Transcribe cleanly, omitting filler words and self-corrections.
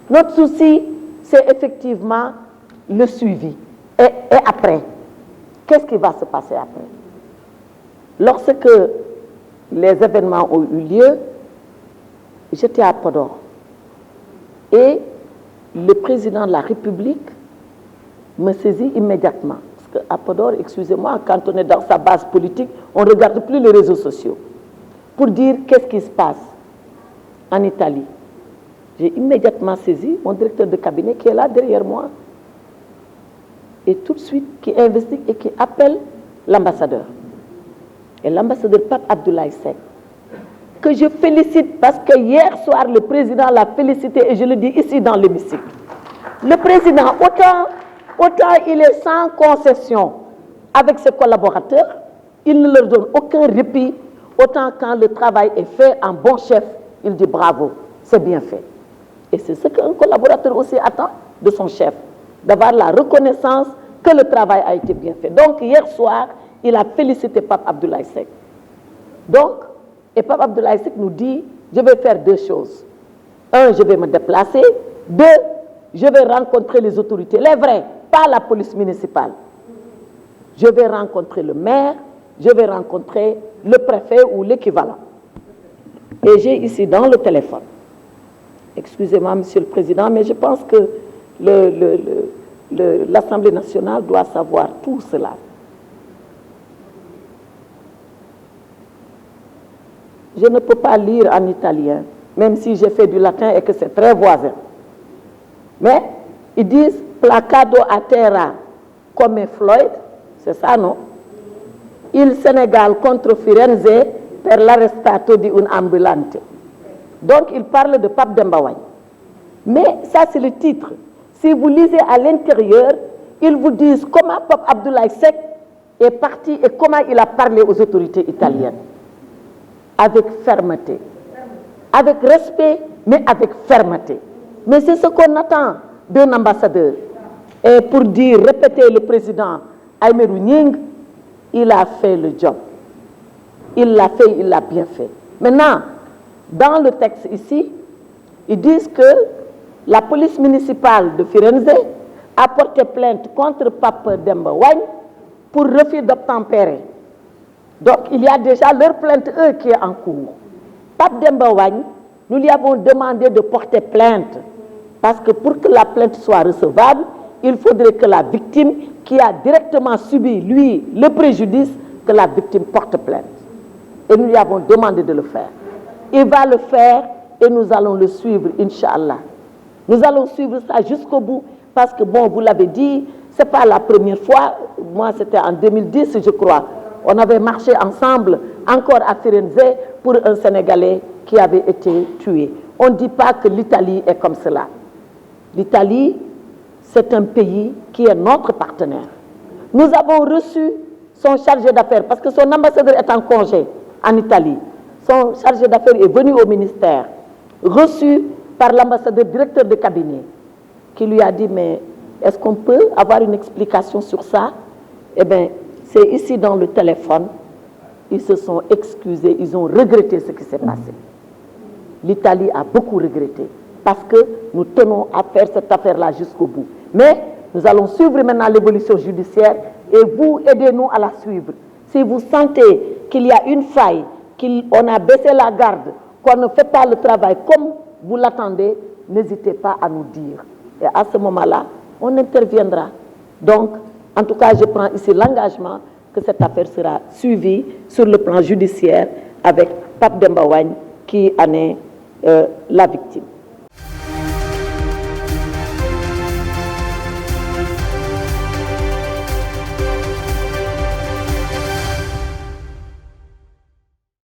Notre souci, c'est effectivement le suivi. Et après, qu'est-ce qui va se passer après? Lorsque les événements ont eu lieu, j'étais à Podor. Et le président de la République me saisit immédiatement. Parce qu'à Podor, excusez-moi, quand on est dans sa base politique, on ne regarde plus les réseaux sociaux. Pour dire qu'est-ce qui se passe en Italie. J'ai immédiatement saisi mon directeur de cabinet qui est là derrière moi. Et tout de suite, qui investigue et qui appelle l'ambassadeur. Et l'ambassadeur Pape Abdoulaye Seck, que je félicite parce que hier soir, le président l'a félicité et je le dis ici dans l'hémicycle. Le président, autant il est sans concession avec ses collaborateurs, il ne leur donne aucun répit, autant quand le travail est fait en bon chef, il dit bravo, c'est bien fait. Et c'est ce qu'un collaborateur aussi attend de son chef, d'avoir la reconnaissance que le travail a été bien fait. Donc hier soir, il a félicité Pape Abdoulaye Seck. Donc, et Pape Abdoulaye Seck nous dit, je vais faire deux choses. Un, je vais me déplacer. Deux, je vais rencontrer les autorités, les vrais, pas la police municipale. Je vais rencontrer le maire, je vais rencontrer le préfet ou l'équivalent. Et j'ai ici dans le téléphone, excusez-moi, Monsieur le Président, mais je pense que l'Assemblée nationale doit savoir tout cela. Je ne peux pas lire en italien, même si j'ai fait du latin et que c'est très voisin. Mais ils disent placado a terra come Floyd, c'est ça, non? Il Sénégal contre Firenze per l'arrestato di un ambulante. Donc, il parle de Pape Demba Wagne. Mais ça, c'est le titre. Si vous lisez à l'intérieur, ils vous disent comment Pape Abdoulaye Seck est parti et comment il a parlé aux autorités italiennes. Avec fermeté, avec respect, mais avec fermeté. Mais c'est ce qu'on attend d'un ambassadeur. Et pour dire, répéter le président Aymérou Gningue, il a fait le job. Il l'a fait, il l'a bien fait. Maintenant, dans le texte ici, ils disent que la police municipale de Firenze a porté plainte contre Pape Demba Wagne pour refus d'obtempérer. Donc, il y a déjà leur plainte, eux, qui est en cours. Pape Demba Wagne, nous lui avons demandé de porter plainte. Parce que pour que la plainte soit recevable, il faudrait que la victime, qui a directement subi, lui, le préjudice, que la victime porte plainte. Et nous lui avons demandé de le faire. Il va le faire et nous allons le suivre, Inch'Allah. Nous allons suivre ça jusqu'au bout. Parce que, bon, vous l'avez dit, ce n'est pas la première fois. Moi, c'était en 2010, je crois. On avait marché ensemble, encore à Firenze, pour un Sénégalais qui avait été tué. On ne dit pas que l'Italie est comme cela. L'Italie, c'est un pays qui est notre partenaire. Nous avons reçu son chargé d'affaires, parce que son ambassadeur est en congé en Italie. Son chargé d'affaires est venu au ministère, reçu par l'ambassadeur directeur de cabinet, qui lui a dit, mais est-ce qu'on peut avoir une explication sur ça? Eh bien, c'est ici dans le téléphone, ils se sont excusés, ils ont regretté ce qui s'est passé. L'Italie a beaucoup regretté parce que nous tenons à faire cette affaire-là jusqu'au bout. Mais nous allons suivre maintenant l'évolution judiciaire et vous aidez-nous à la suivre. Si vous sentez qu'il y a une faille, qu'on a baissé la garde, qu'on ne fait pas le travail comme vous l'attendez, n'hésitez pas à nous dire. Et à ce moment-là, on interviendra. Donc, en tout cas, je prends ici l'engagement que cette affaire sera suivie sur le plan judiciaire avec Pape Demba Wagne qui en est la victime.